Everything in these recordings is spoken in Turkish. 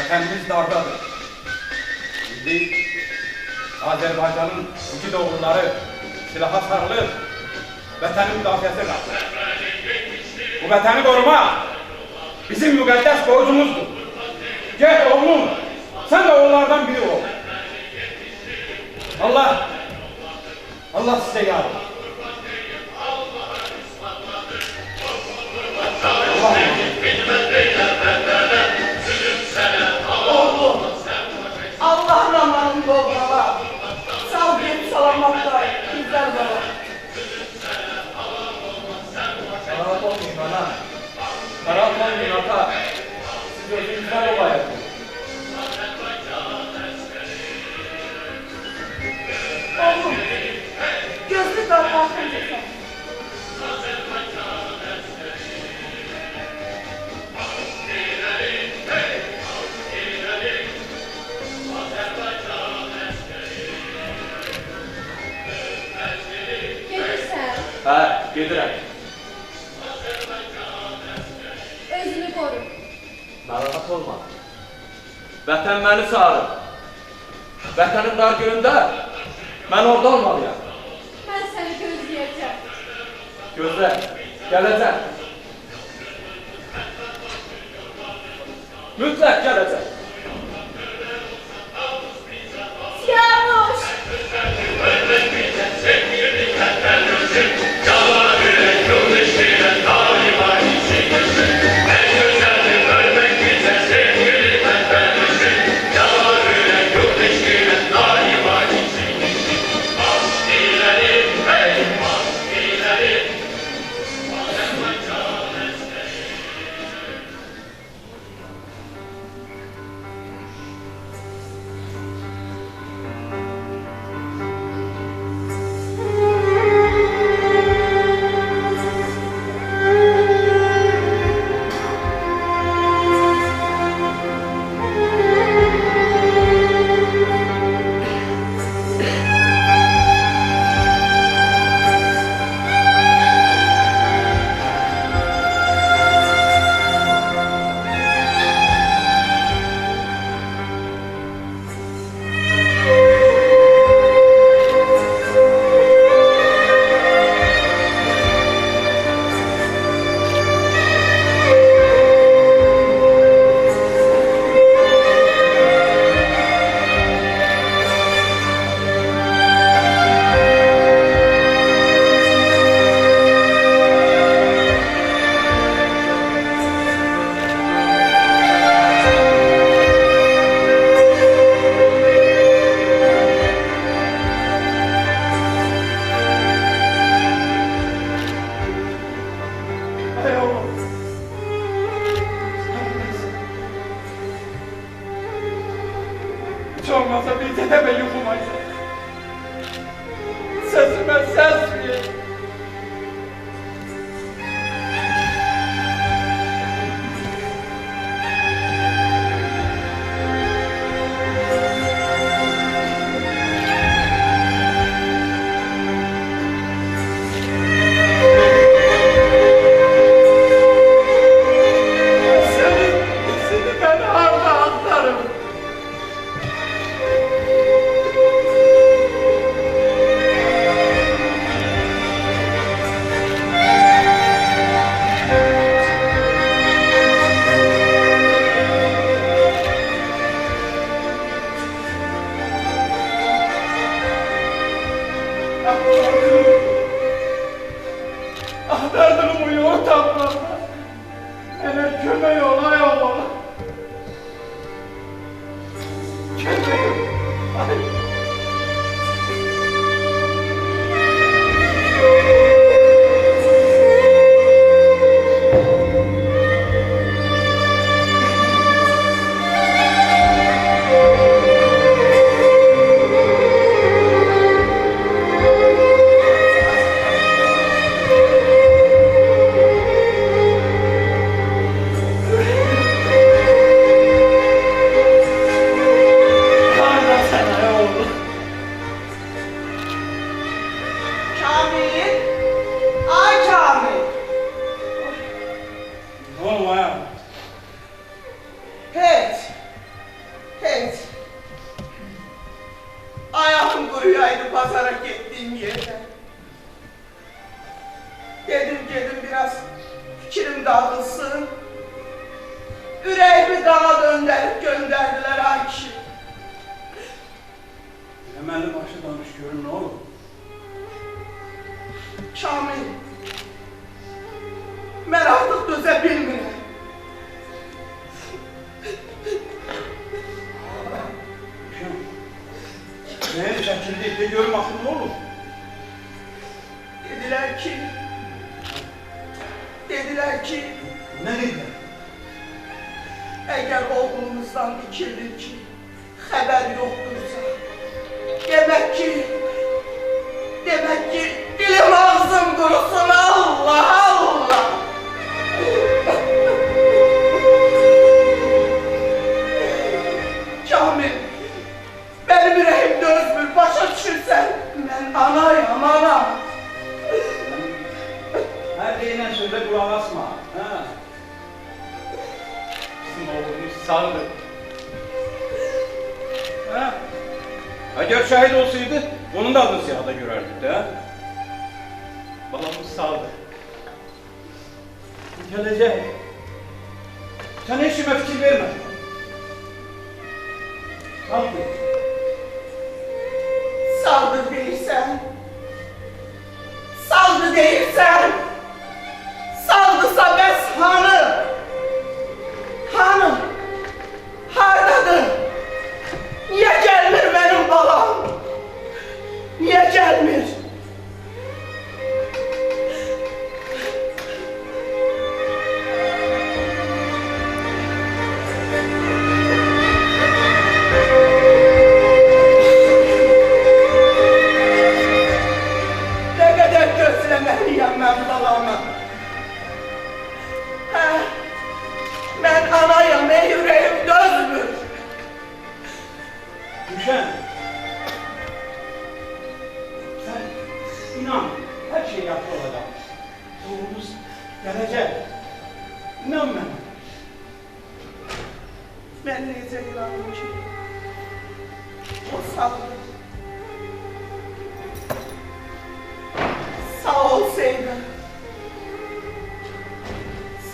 vətənimiz dardadır. Şimdi Azərbaycanın igid oğulları silaha sarılır, vətənin müdafiəsi qalır. Bu vətəni qorumaq bizim müqəddəs borcumuzdur. Get oğlum, sen de oğullardan biri ol. Allah size yardım. Oğlum, Allah ramanın doğrala. Sağ git salamatla, güzel bana. Rahat olmayın ana. Rahat olmayın ata. Siz özünüzden olayın. Oğlum, gözlü kalkarsın sen. Ha, gedirəm. Özünü koru. Narahat olma. Vətən məni çağırır. Vətənin dar günündə mən orada olmalıyam. Ben seni gözleyeceğim. Gözlə, gələcəm. Mütləq gələcəm. Siyavuş! Hiç olmazsa bir dedeme yuhumaydı. Sesime ses ver. Senin izini ben harda atlarım. Hiç. Ayağım kuruyaydı pazara gittiğim yerde. Dedim biraz fikrim dağılsın. Yüreğimi dana döndürüp gönderdiler ay kişi. Hemen başı danış görün ne olur. Kamil, ben artık döze bilmirəm. Neye çekildi de görün bakın ne olur. Dediler ki, Ne dediler? eğer oğlumuzdan dikildir ki, haber yoktursa, demek ki dilim ağzım kurusun Allah Allah. Kamil, benim yüreğim dözmür, başa düşürsen, ben anayım ana. Her deyinen söyle kulak asma. Ha. Bizim oğlumuz sağdır. Ha. Eğer şahit olsaydı onun da adını siyahda görerdik de. Ha. Babamız sağdır. Gelecek. Sen eşime fikir verme. Al ki. Saldır değilsen, saldı değilsen, saldısa bəs hanı, hardadır, niye gelmir benim balam, niye gelmir? Ne kadar gözlemeliyim ben balamı. Ben anayım, yüreğim dözmür. Düşen. Sen inan. Her şey yapı olacak. Oğlumuz gelecek. İnan bana. Ben neyse inandım ki o saldı.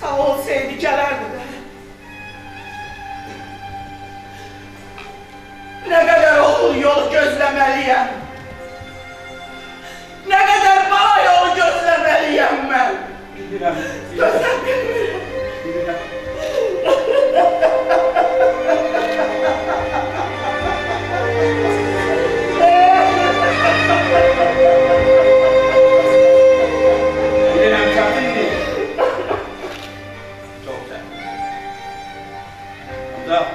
Sağ olsaydı gelerdi de. Ne kadar oğul yolu gözlemeliyim. Ne kadar bana yolu gözlemeliyim ben. Bildirem. Gözlemeliyim. Bildirem. Bildirem çatın değil. Çok güzel. Hamza.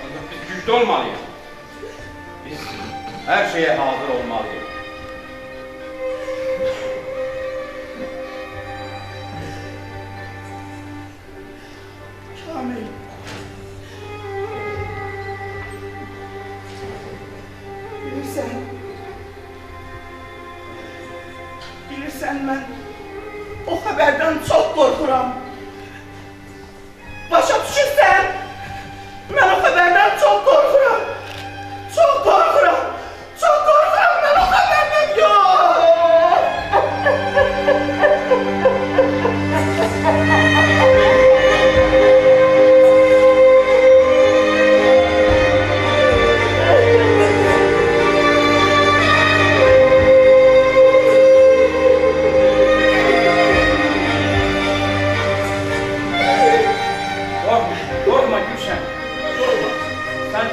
Ancak biz güçlü olmalıyız. Biz her şeye hazır olmalıyız. Kamil. Bilirsen ben o haberden çok korkuram. Başa düşürsen ben o haberden çok korkuram. Çok korkuram. Çok korkuram ben o haberden. Yok. Korkma, korkma Gülşen. Korkma. Sen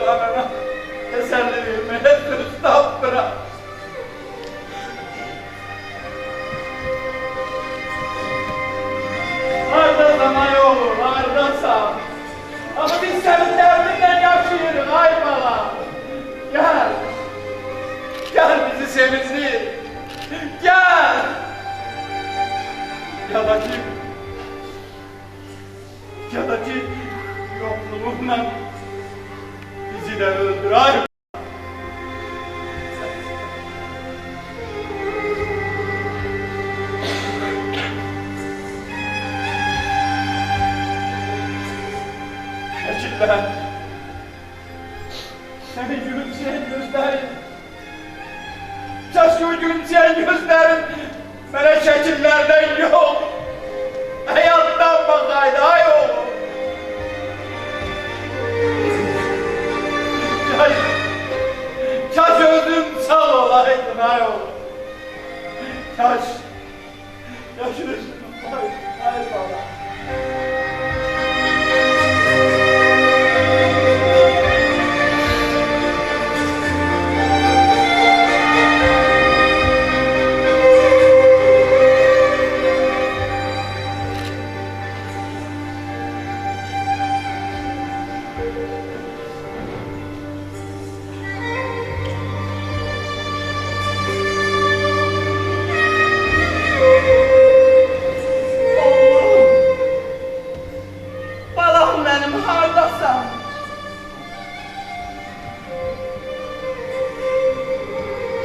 anana teselli vermeye söz tapmıram. Hardasan ay oğlum, hardasan. Ama biz senin derdinle yaşıyoruz ay bala. Gel. Gel bizi sevindir. Gel. Ya da ki yokluğunla bizi de öldür ay. Teşekkürler. Seni gülümseyen gözlerin, keşke gülümseyen gözlerin bana şekillerden yok. Hayattan bakaydı ay oğlum. Kaş özüm sağ olaydın ay oğlum. Kaş üzüm ay baba.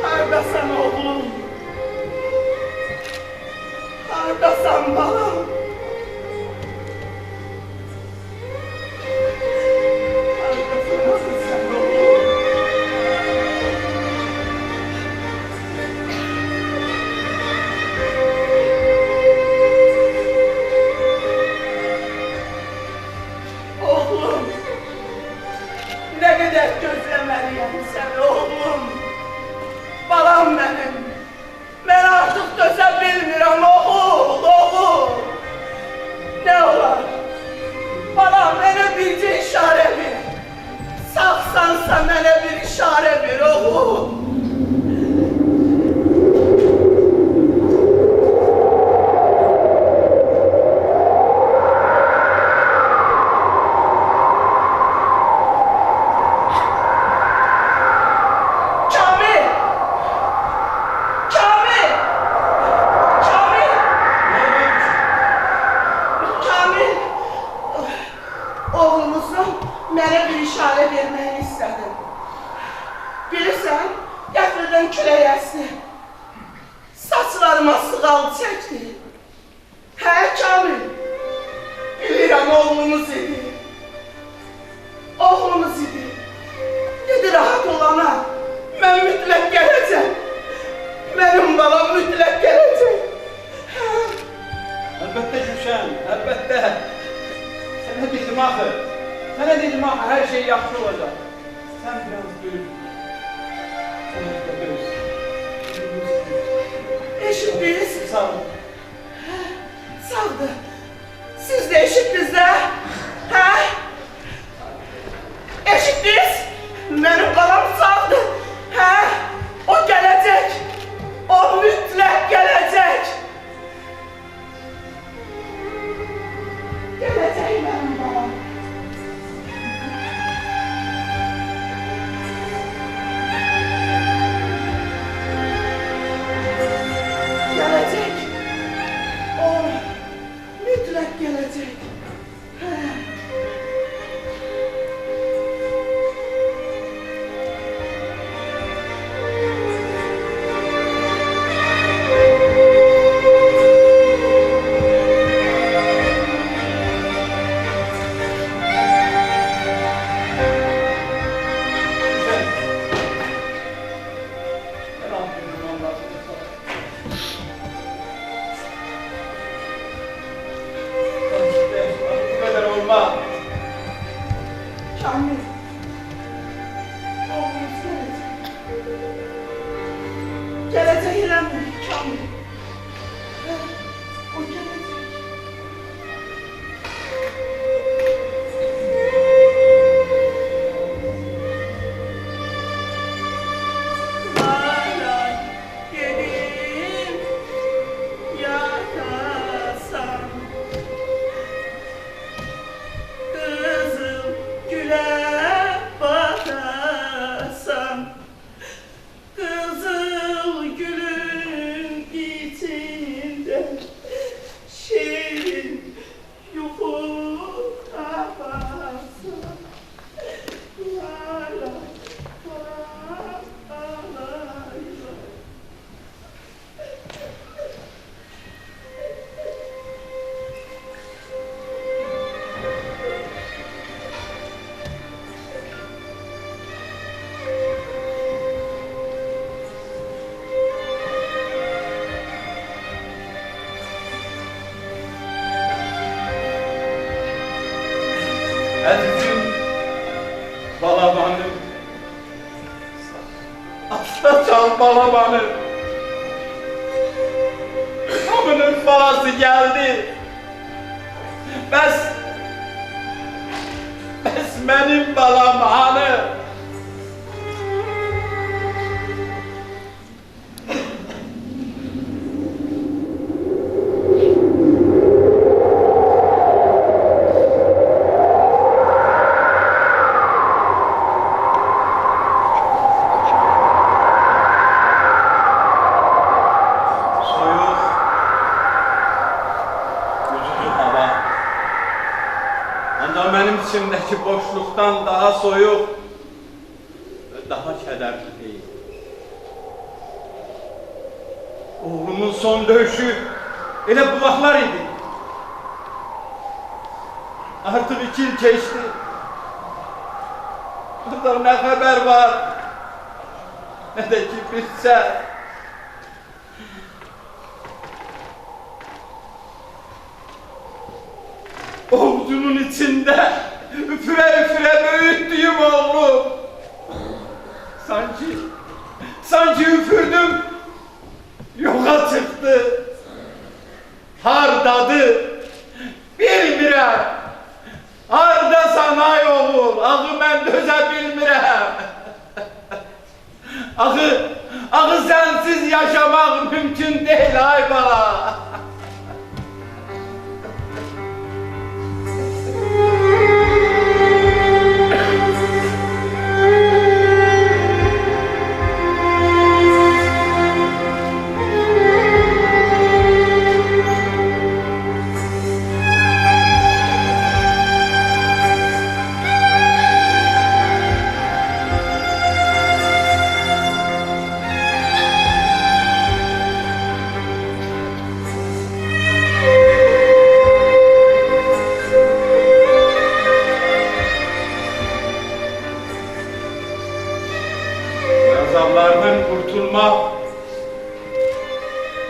Hardasan oğlum? Hardasan balam? Hardasan sen oğlum? Oğlum, ne kadar gözlemeliyim seni oğlum. Balam benim. Ben artık döze bilmirəm oğul, oğul. Ne olar? Balam bana bir işare ver. Sağsansa bana bir işare ver oğul. Mənə bir işarə verməyini istədim. Bilirsən, qəfildən külək əsdi. Saçlarıma sığal çəkdi. Hə, Kamil? Bilirəm, oğlumuz idi. Oğlumuz idi. Dedi, rahat olana, mən mütləq gələcəm. Mənim balam mütləq gələcək. Əlbəttə Gülşən, əlbəttə. Sənə dedim axı. Sənə dedim axı, hər şey yaxşı olacaq. Sən biraz gülüm. Sən də görürsün. Eşitdiniz? Sağ olun. Sağdır. Siz de eşitdiniz də? Hə? Eşitdiniz? Mənim balam sağdır. Hə? O gələcək. O mütləq gələcək. Gələcək mənim balam. Gelecek. O mütlak gelecek. Kamil, oğlumuz gelecek. Gelecek ileride Kamil. O gelecek. Saçal balabanı. Hamının balası geldi. Bəs benim balam hanı? İçimdeki boşluktan daha soyuk ve daha kederli değil. Oğlumun son dövüşü elə bu vaxtlar idi. Artık 2 yıl geçti. Burada ne haber var, ne de ki bir ses. Oğlumun içinde üfüre üfüre büyüttüğüm oğlum. Sanki üfürdüm, yoka çıktı. Hardadı, bilmirəm. Hardasan ay oğul, ağı mən dözə bilmirəm. Ağı sensiz yaşamak mümkün değil ay bala. Azaplardan kurtulmak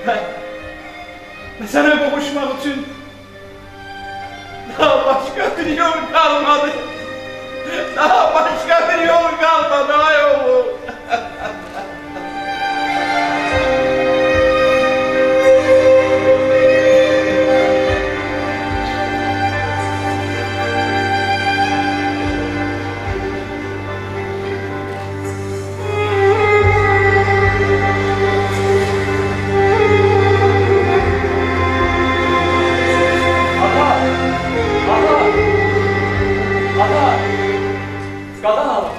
ve sana kavuşmak için daha başka bir yol kalmadı. Daha başka bir yol kalmadı ay oğlum. Qadan alın,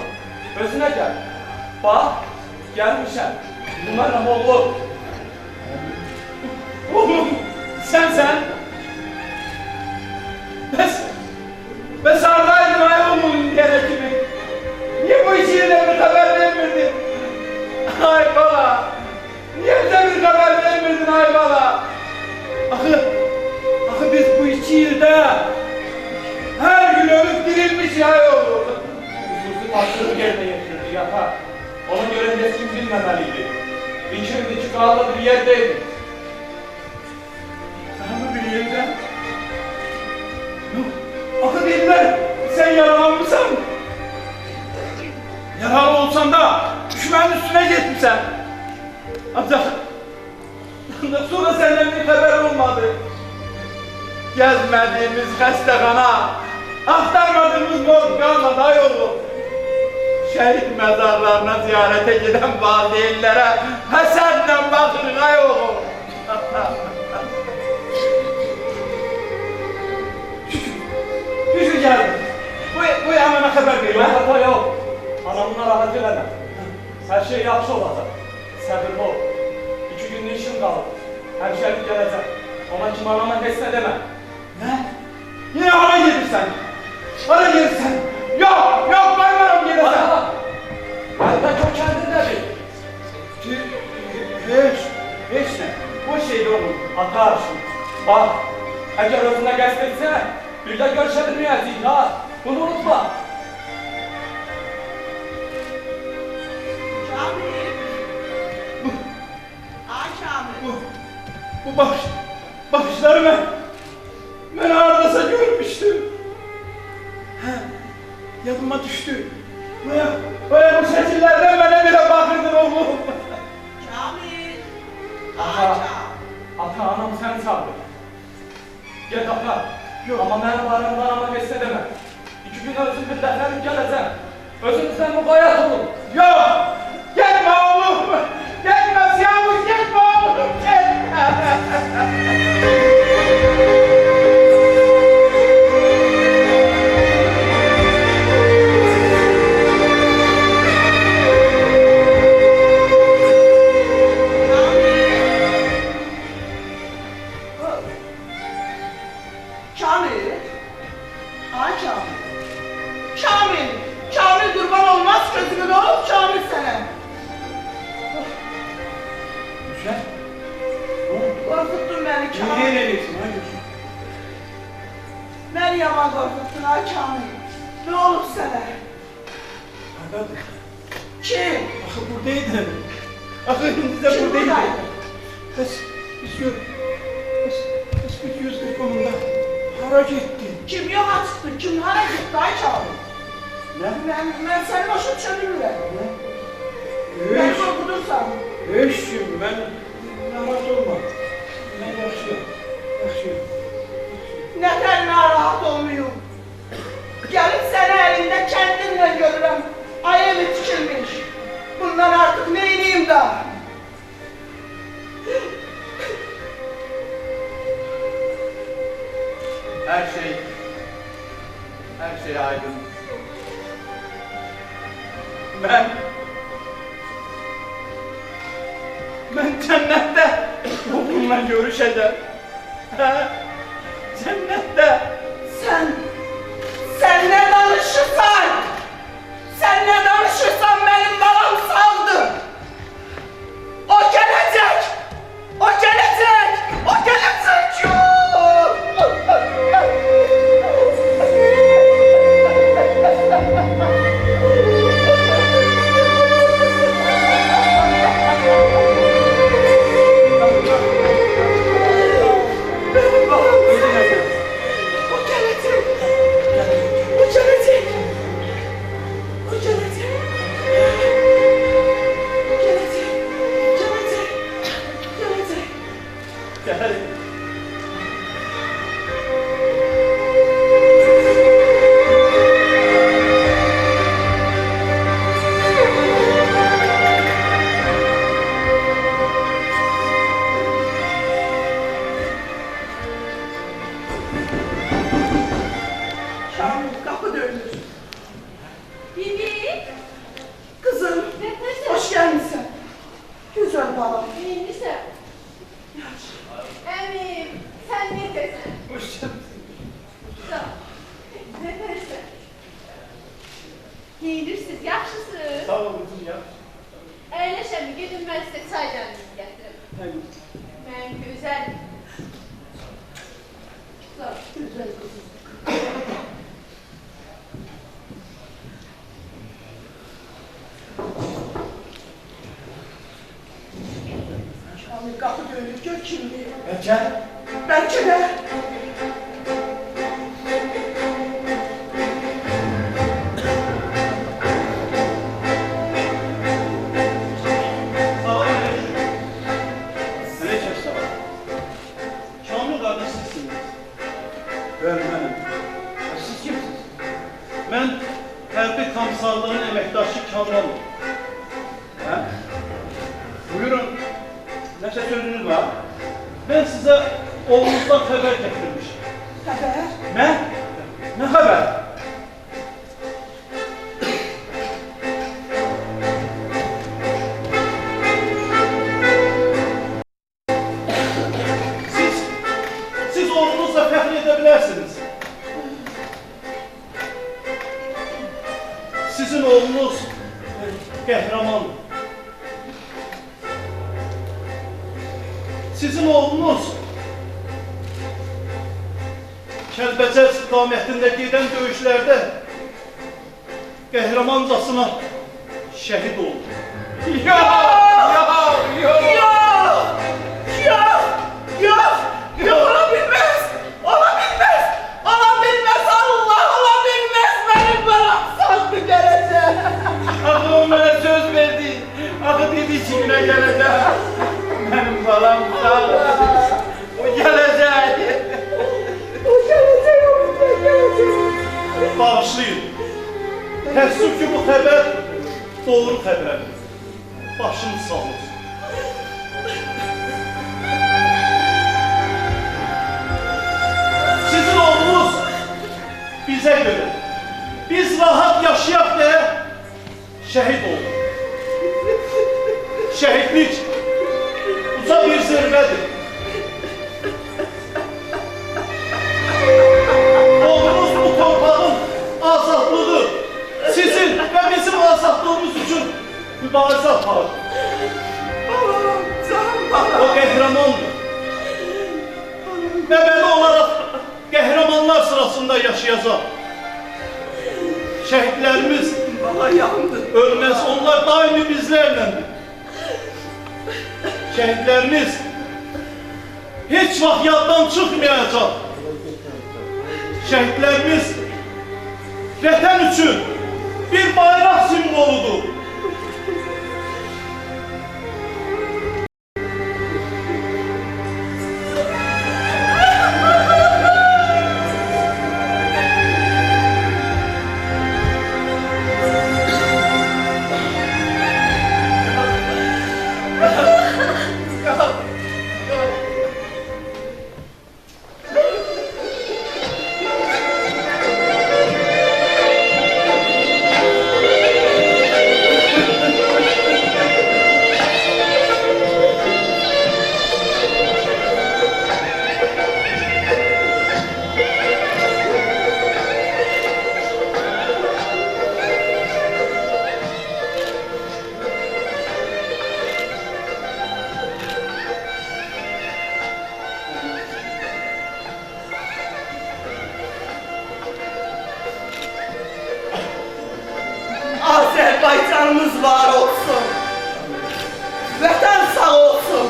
özünə gəl. Bax, gəlmişəm. Bu mənəm oğlum. Oğlum, sen. Bəs haradaydın ay oğlum diyene kimi? Niye bu işine bir haber vermedin? Ay bala, niye bize bir haber vermedin ay bala? Akı biz bu 2 yılda her gün ölüp dirilmiş ay oğlum. Hususi taşları yerine getirdi yatağa. Onun görevlisini bilmemeliydi. İçimde çıkarlı bir yerdeydi. Daha bir yerde? Yok, akı bilmem, sen yaralanmışsan. Yaralı olsan da düşmenin üstüne gitmişsen. Ancak sonra senden bir haber olmadı. Gezmediğimiz hastahana, aktarmadığımız morg kalmadı ay oğlum. Şehit mezarlarına ziyarete giden valideyinlere hasenle bakırın ay oğlum. Şükür geldi. Bu hemen haber veriyor. Hata yok. Anamına rahat eləmə. Her şey yaxşı olacaq. Səbirli ol. 2 günlük işim qalır. Həmşərik gələcək. Ona kim anama heç nə demə. Ne? Yine hara gelirsen. Hara gelirsen. Yok, ben varım gelirsen. Əlbəttə o kəndindədir. Hiç ne? Bu şeyde olur. Ata, bax, əgər özünə qəsd etsə, bir də görüşə bilməyəcəyik ha. Bunu unutma. Kamil. Ay Kamil. Bu bakışları ben aradasa görmüştüm. Yadıma düştü. Baya bu şekillerden bana bile bakırdın oğlum. Ata anam sen çağırdı. Gel ata. Ama benim aramda anama geçse deme. 2 gün özüm bir defnerim geleceğim. Özümüzden mukayyet olun. Yok! Gelme oğlum! Gelme Siyavuş, gelme oğlum! Gelme! Kamil. Ay Kamil. Kamil. Kamil kurban olmaz gözümün oğlum Kamil sana. Düşen? Ne oldu? Korkuttun beni Niye Kamil. ne diyorsun? Hayır. Beni yaman korkuttun ay Kamil. Ne olur sana? Adam, Kim? akı buradaydı. Akı şimdi de Kim buradaydı. buradaydı? Biz gör. Biz gidiyoruz kırpımında. Harac etti. Kim yola çıktı? Kim hara gitti ay Kamil? Ne? Ben senin başın çölümle. Ne? Ben korkutursam. Eşim ben narahat olma. Ben yaşıyorum. Yaşıyorum. Neden narahat olmuyor? Gelip seni elinde kendimle görürüm. Ay evi tikilmiş. Bundan artık ne ineyim da? Her şey aydın. Ben cennette onunla görüşeceğim. Ha? Cennette. Sen ne danışırsan? Sen ne danışırsan benim balam savdı. O gelecek. O gelecek. O gelecek. Yok. Benim balam gelecek. O gelecek. O gelecek. O gelecek. Gelecek. Gelecek. Gelecek. Gel. Kamil kapı dönür. Bibi, Kızım, nefes hoş gelmişsin. Güzel balam. neyse. Emim, sen ne desin? Hoş geldin. Sağ. Nefes. Giyinirsiz, yaxşısınız. Sağ ol kızım ya. Əyləşəmi, gedin mən sizə çay dəmliyini gətirim. Hayır. Mən gözəl. Sağ. Güzel kızım. Kamil kapı dönür. Gör kimliği. Gel. Belki de. Sağ olun. Aleyküm selam. Kamil kardeş sizsiniz. Benim. Siz kimsiniz? Ben Hərbi Komissarlığın əməkdaşı Kamiləm. Ha? Buyurun. Neçə sözünüz var? Ben size oğlunuzdan haber getirmişim. Haber. Ne? Ne haber? Siz oğlunuzla fəxr edə bilərsiniz. Sizin oğlunuz qəhrəmandır. Sizin oğlunuz Kəlbəcər istiqamətində gedən döyüşlərdə qəhrəmancasına şəhid oldu. Yok! Yok! Yok! Yok! Yok olabilmez! Olabilmez! Olabilmez! Allah olabilmez! Benim balam saldı gelecek! Akı o bana söz verdi. Akı dedi ki yine geleceğim. Benim balam bu xəbər doğru xəbərdir. Başınız sağ olsun. Sizin oğlunuz bizə görə, biz rahat yaşayaq deyə şəhid oldu. Şəhidlik uca bir zirvədir. Oğlunuz bu torpağın azadlığı, sizin və bizim azadlığımız üçün mübarizə aparır. O qəhrəmandır. Və belə olaraq qəhrəmanlar sırasında yaşayacaq. Şəhidlərimiz ölməz, onlar daimi bizlərlədir. Şəhidlərimiz heç vaxt yaddan çıxmayacaq. Şəhidlərimiz vətən üçün bir bayraq simvoludur. Azerbaycanımız var olsun. Vətən sağ olsun.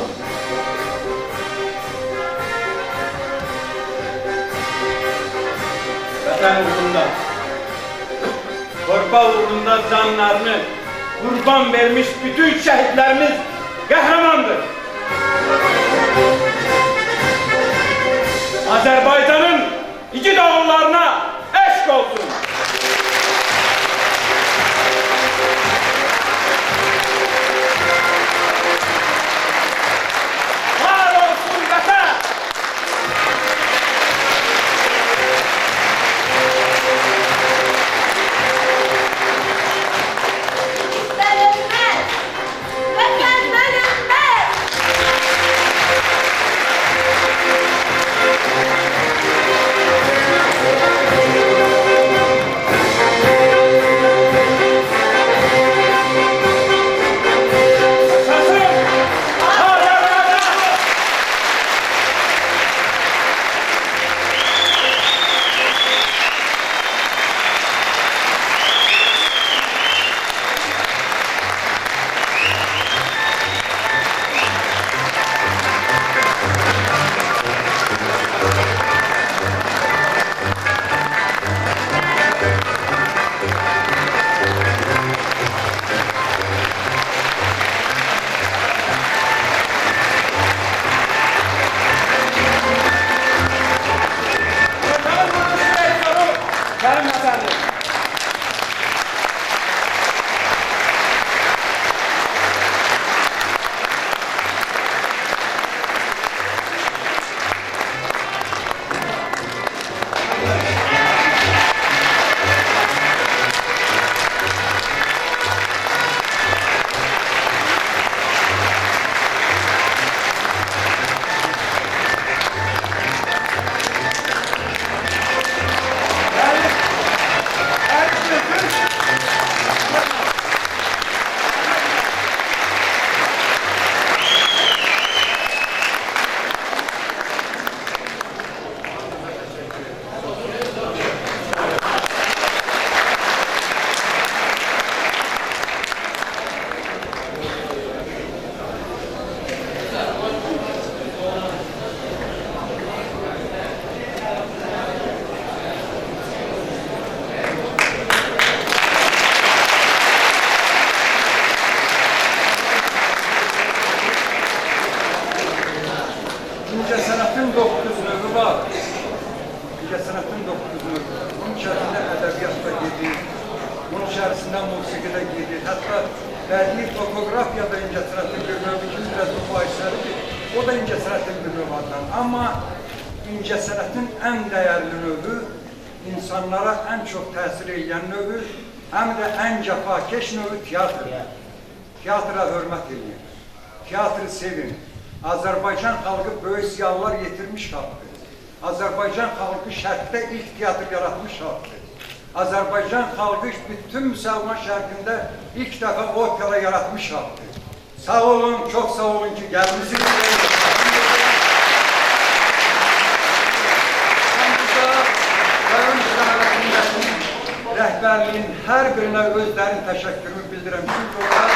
Vətən uğrunda, torpaq uğrunda canlarını qurban vermiş bütün şəhidlərimiz qəhrəmandır. Azərbaycanın igid oğullarına eşq olsun. Var olsun vətən. Bölünmez. Vətən bölünmez. musiqide gedir. Hətta bədii fotoqrafiyada İncəsərətin bir növü kimi biraz mübahisəlidir. O da İncəsərətin bir növü adlanır. Amma İncəsərətin ən dəyərli növü, insanlara ən çox təsir edən növü, həm də ən cəfakeş növü teatrdır. Teatra hörmət edin. Teatrı sevin. Azərbaycan xalqı böyük ziyalılar yetirmiş xalqdır. Azərbaycan xalqı şərqdə ilk teatr yaratmış xalqdır. Azərbaycan xalqı bütün müsəlman şərqində ilk dəfə opera yaratmış xalqdır. Sağ olun, çox sağ olun ki, gəlmişsiniz. Rəhbərliyin hər birinə özlərin təşəkkürümü bildirəm. Çünki onlar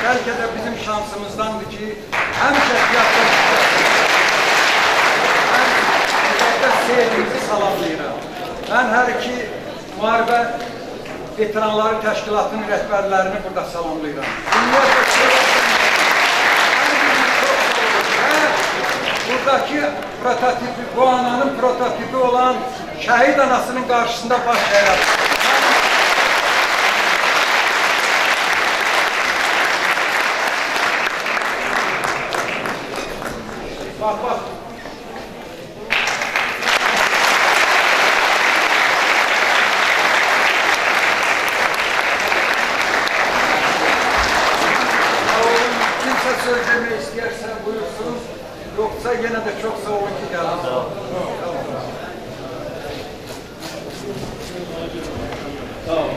bəlkə də bizim şansımızdandır ki, həmişə teatrda sevgimizi salamlayıram. Mən hər iki müharibə veteranları təşkilatının rəhbərlərini burada salamlayıram. Buradaki prototipi, bu ananın prototipi olan şəhid anasının qarşısında baş əyər. Bak, bak. Kimse söz demek isterse buyursun. Yoksa yine de çok sağ olun ki geldiniz. Tamam.